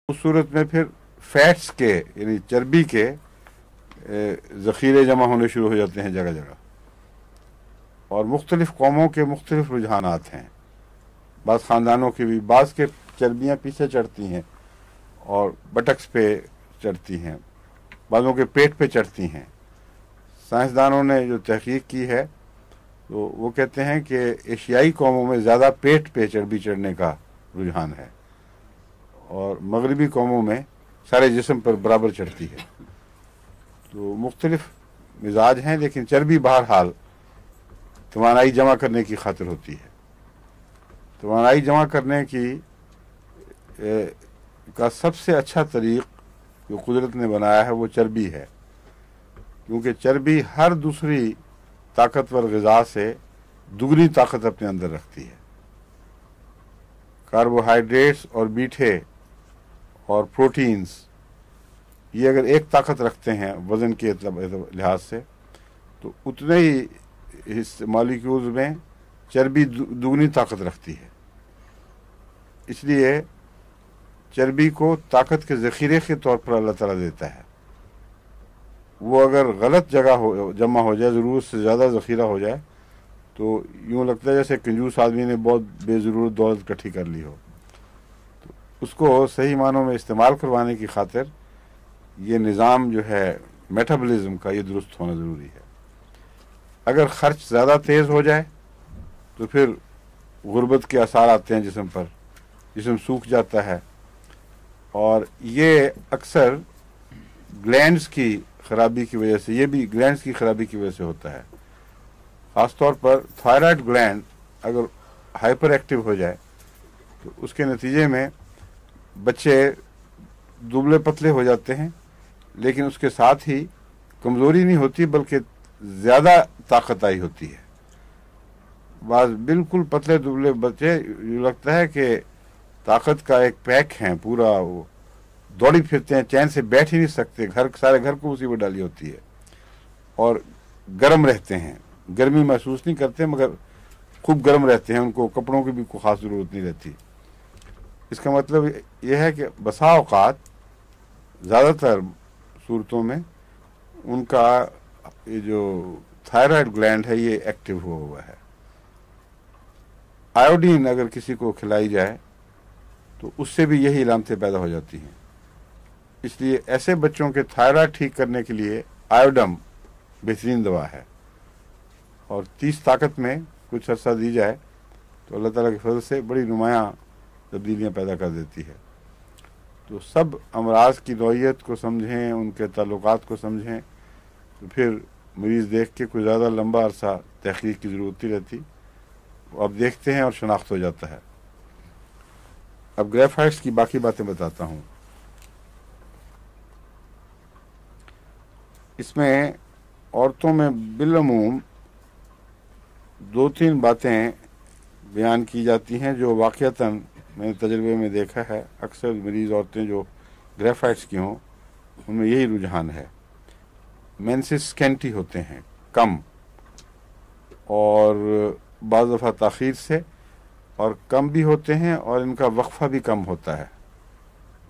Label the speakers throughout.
Speaker 1: उस सूरत में फिर फैट्स के यानी चर्बी के ज़ख़ीरे जमा होने शुरू हो जाते हैं जगह जगह। और मुख्तलिफ़ कौमों के मुख्तलिफ़ रुझानात हैं। बाज़ ख़ानदानों की भी बाज़ के चर्बियाँ पीछे चढ़ती हैं और बटक्स पे चढ़ती हैं, बाज़ों के पेट पे चढ़ती हैं। साइंसदानों ने जो तहकीक की है तो वो कहते हैं कि एशियाई कौमों में ज़्यादा पेट पे चर्बी चढ़ने का रुझान है और मगरबी कौमों में सारे जिस्म पर बराबर चढ़ती है। तो मुख्तलिफ मिजाज हैं, लेकिन चर्बी बहरहाल तवानाई जमा करने की खातिर होती है। तवानाई जमा करने की का सबसे अच्छा तरीक़ जो कुदरत ने बनाया है वो चर्बी है, क्योंकि चर्बी हर दूसरी ताकतवर ग़िज़ा से दुगनी ताकत अपने अंदर रखती है। कार्बोहाइड्रेट्स और मीठे और प्रोटीन्स ये अगर एक ताकत रखते हैं वज़न के लिहाज से, तो उतने ही मॉलिक्यूल्स में चर्बी दुगनी ताकत रखती है। इसलिए चर्बी को ताकत के ज़ख़ीरे के तौर पर अल्लाह ताला देता है। वो अगर गलत जगह जमा हो जाए, ज़रूरत से ज़्यादा ज़ख़ीरा हो जाए, तो यूँ लगता है जैसे कंजूस आदमी ने बहुत बेज़रूरत दौलत इकट्ठी कर ली हो। तो उसको सही मानों में इस्तेमाल करवाने की खातिर ये निज़ाम जो है मेटाबॉलिज्म का, ये दुरुस्त होना ज़रूरी है। अगर ख़र्च ज़्यादा तेज़ हो जाए तो फिर गुर्बत के आसार आते हैं जिस्म पर, जिस्म सूख जाता है। और ये अक्सर ग्लैंड्स की ख़राबी की वजह से, ये भी ग्लैंड्स की ख़राबी की वजह से होता है। ख़ास तौर पर थायराइड ग्लैंड अगर हाइपर एक्टिव हो जाए तो उसके नतीजे में बच्चे दुबले पतले हो जाते हैं, लेकिन उसके साथ ही कमज़ोरी नहीं होती बल्कि ज़्यादा ताकत आई होती है। बाज़ बिल्कुल पतले दुबले बच्चे यूँ लगता है कि ताकत का एक पैक है पूरा, वो दौड़ी फिरते हैं, चैन से बैठ ही नहीं सकते, सारे घर को मुसीबत डाली होती है। और गर्म रहते हैं, गर्मी महसूस नहीं करते मगर खूब गर्म रहते हैं, उनको कपड़ों की भी कोई ख़ास ज़रूरत नहीं रहती। इसका मतलब यह है कि बसा औक़ात ज़्यादातर सूरतों में उनका ये जो थायराइड ग्लैंड है ये एक्टिव हुआ है। आयोडीन अगर किसी को खिलाई जाए तो उससे भी यही इलामतें पैदा हो जाती हैं। इसलिए ऐसे बच्चों के थायराइड ठीक करने के लिए आयोडम बेहतरीन दवा है। और 30 ताकत में कुछ अर्सा दी जाए तो अल्लाह ताला के फजल से बड़ी नुमायाँ तब्दीलियाँ पैदा कर देती है। तो सब अमराज की नौइयत को समझें, उनके ताल्लुकात को समझें, तो फिर मरीज़ देख के कोई ज़्यादा लंबा अरसा तहकीक की ज़रूरत नहीं रहती। अब देखते हैं और शनाख्त हो जाता है। अब ग्रेफाइट्स की बाकी बातें बताता हूँ। इसमें औरतों में बिलअमूम 2-3 बातें बयान की जाती हैं जो वाक़यतन मैंने तजर्बे में देखा है। अक्सर मरीज़ औरतें जो ग्रेफाइट्स की हों उनमें यही रुझान है। मेंसेस स्कैंटी होते हैं, कम, और बाज़ दफ़ा ताख़ीर से, और कम भी होते हैं और इनका वक्फ़ा भी कम होता है,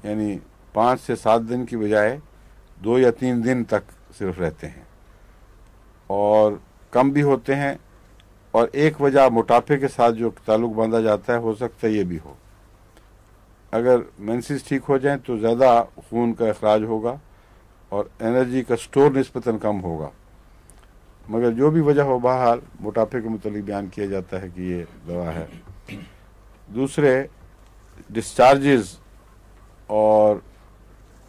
Speaker 1: यानी 5 से 7 दिन की बजाय 2 या 3 दिन तक सिर्फ रहते हैं, और कम भी होते हैं। और एक वजह मोटापे के साथ जो ताल्लुक़ बांधा जाता है, हो सकता है ये भी हो। अगर मेंसेस ठीक हो जाएं तो ज़्यादा खून का अखराज होगा और एनर्जी का स्टोर निस्बतन कम होगा। मगर जो भी वजह हो, बहरहाल मोटापे के मुतालिक बयान किया जाता है कि ये दवा है। दूसरे डिस्चार्जेस, और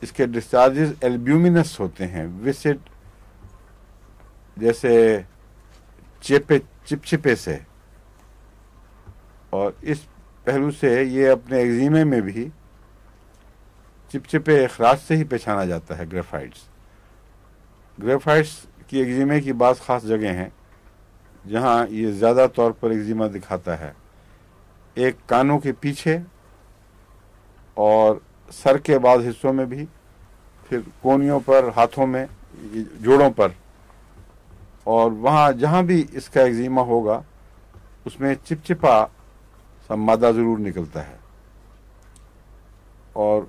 Speaker 1: इसके डिस्चार्जेस एल्ब्यूमिनस होते हैं, विसिड जैसे चिपचिपे से, और इस पहलू से ये अपने एक्जीमे में भी चिपचिपे अखराज से ही पहचाना जाता है। ग्रेफाइट्स की एक्जीमे की बात ख़ास जगह हैं जहाँ ये ज़्यादा तौर पर एक्जीमा दिखाता है। एक कानों के पीछे और सर के बाद हिस्सों में भी, फिर कोहनियों पर, हाथों में, जोड़ों पर, और वहाँ जहाँ भी इसका एक्जीमा होगा उसमें चिपचिपा सा मादा ज़रूर निकलता है। और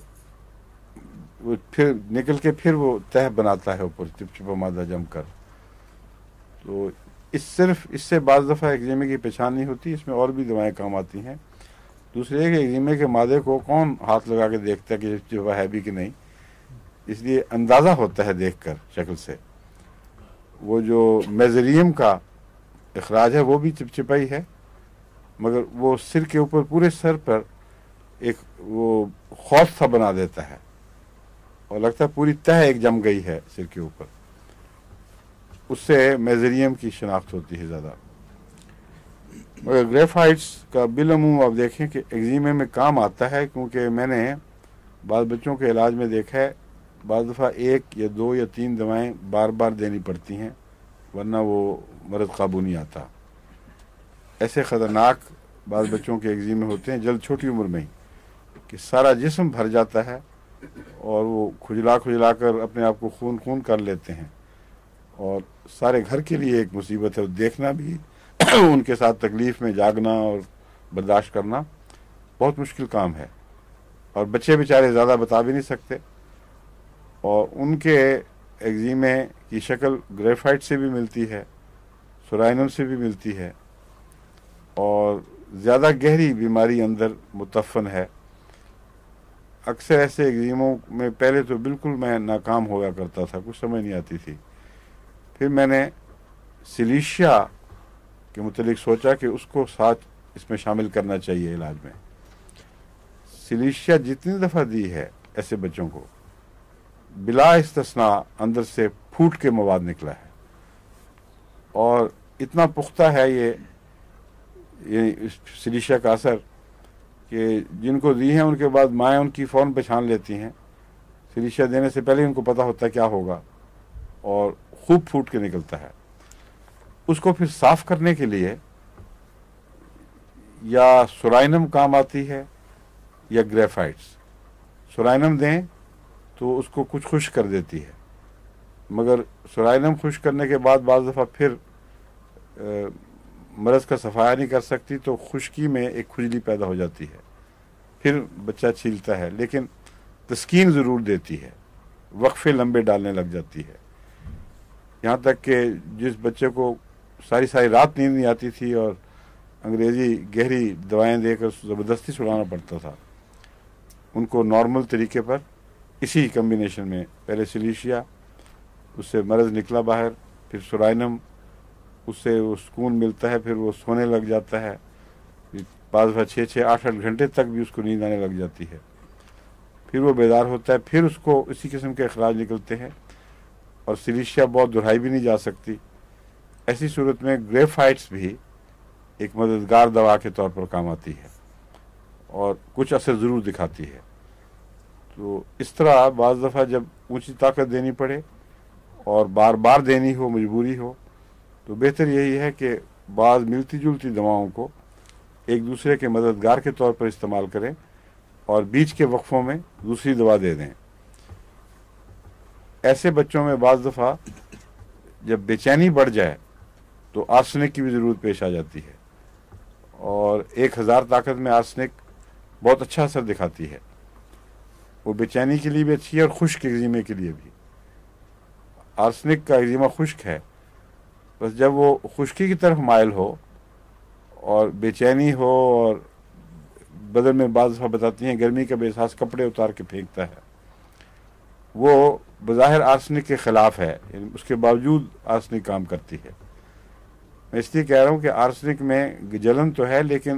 Speaker 1: وہ پھر نکل کے پھر وہ تہ بناتا ہے اوپر چپچپا مادہ جم کر. تو صرف اس سے بعض دفعہ ایگزیمے کی پہچان نہیں ہوتی، اس میں اور بھی دوائیں کام آتی ہیں. دوسرے کہ ایگزیمے کے مادے کو کون ہاتھ لگا کے دیکھتا ہے کہ چپچپا ہے بھی کہ نہیں، اس لیے اندازہ ہوتا ہے دیکھ کر شکل سے. وہ جو میزریم کا اخراج ہے وہ بھی چپچپا ہی ہے، مگر وہ سر کے اوپر پورے سر پر ایک وہ خوف سا بنا دیتا ہے اور لگتا ہے پوری تہ ایک جم گئی ہے سر کے اوپر. اس سے میزریم کی شناخت ہوتی ہے زیادہ. مگر گریفائٹس کا بالعموم آپ دیکھیں کہ ایگزیمے میں کام آتا ہے، کیونکہ میں نے بعض بچوں کے علاج میں دیکھا ہے بعض دفعہ 1 یا 2 یا 3 دوائیں بار بار دینی پڑتی ہیں ورنہ وہ مرض قابو نہیں آتا. ایسے خطرناک بعض بچوں کے ایگزیمے ہوتے ہیں جلد چھوٹی عمر میں ہی کہ سارا جسم بھر جاتا ہے اور وہ کھجلا کر اپنے آپ کو خون کر لیتے ہیں، اور سارے گھر کے لیے ایک مصیبت ہے. دیکھنا بھی ان کے ساتھ تکلیف میں جاگنا اور برداشت کرنا بہت مشکل کام ہے، اور بچے بیچارے زیادہ بتا بھی نہیں سکتے. اور ان کے ایگزیمے کی شکل گریفائٹ سے بھی ملتی ہے، سورائنم سے بھی ملتی ہے، اور زیادہ گہری بیماری اندر متفن ہے. اکثر ایسے ایگزیموں میں پہلے تو بالکل میں ناکام ہوا کرتا تھا، کچھ سمجھ نہیں آتی تھی. پھر میں نے سلیشیا کے متعلق سوچا کہ اس کو ساتھ اس میں شامل کرنا چاہیے علاج میں. سلیشیا جتنی دفعہ دی ہے ایسے بچوں کو بلا استثناء اندر سے پھوٹ کے مواد نکلا ہے، اور اتنا پختہ ہے یہ سلیشیا کا اثر کہ جن کو دی ہیں ان کے بعد مائیں ان کی فوراً پہچان لیتی ہیں. سلیشیا دینے سے پہلے ان کو پتہ ہوتا ہے کیا ہوگا، اور خوب پھوٹ کے نکلتا ہے. اس کو پھر صاف کرنے کے لیے یا سورائنم کام آتی ہے یا گریفائٹس. سورائنم دیں تو اس کو کچھ خشک کر دیتی ہے، مگر سورائنم خشک کرنے کے بعد بعض دفعہ پھر مرض کا صفایا نہیں کر سکتی، تو خشکی میں ایک کھجلی پیدا ہو جاتی ہے، پھر بچہ چھیلتا ہے. لیکن تسکین ضرور دیتی ہے، وقفے لمبے ڈالنے لگ جاتی ہے. یہاں تک کہ جس بچے کو ساری رات نیند نہیں آتی تھی اور انگریزی گہری دوائیں دے کر زبردستی چھڑانا پڑتا تھا، ان کو نارمل طریقے پر اسی کمبینیشن میں پہلے سلیشیا، اس سے مرض نکلا باہر، پھر سورائنم، اس سے وہ سکون ملتا ہے، پھر وہ سونے لگ جاتا ہے. بعض دفعہ 6-8 گھنٹے تک بھی اس کو نیند آنے لگ جاتی ہے. پھر وہ بیدار ہوتا ہے، پھر اس کو اسی قسم کے اخراج نکلتے ہیں، اور سلیشیا بہت دہرائی بھی نہیں جا سکتی. ایسی صورت میں گریفائٹس بھی ایک مددگار دوا کے طور پر کام آتی ہے اور کچھ اثر ضرور دکھاتی ہے. تو اس طرح بعض دفعہ جب اونچی طاقت دینی پڑے اور بار بار دینی ہو، مجبوری ہو، تو بہتر یہی ہے کہ بعض ملتی جلتی دواؤں کو ایک دوسرے کے مددگار کے طور پر استعمال کریں اور بیچ کے وقفوں میں دوسری دوا دے دیں. ایسے بچوں میں بعض دفعہ جب بے چینی بڑھ جائے تو آرسنک کی بھی ضرورت پیش آ جاتی ہے، اور 1000 طاقت میں آرسنک بہت اچھا اثر دکھاتی ہے. وہ بے چینی کے لیے بھی اچھی ہے اور خشک ایگزیمے کے لیے بھی. آرسنک کا ایگزیما خشک ہے، بس جب وہ خشکی کی طرف مائل ہو اور بے چینی ہو اور بدن میں بعض دفعہ بتاتی ہیں گرمی کا بے احساس کپڑے اتار کے پھینکتا ہے، وہ بظاہر آرسنک کے خلاف ہے، یعنی اس کے باوجود آرسنک کام کرتی ہے. میں اس لیے کہہ رہا ہوں کہ آرسنک میں جلن تو ہے، لیکن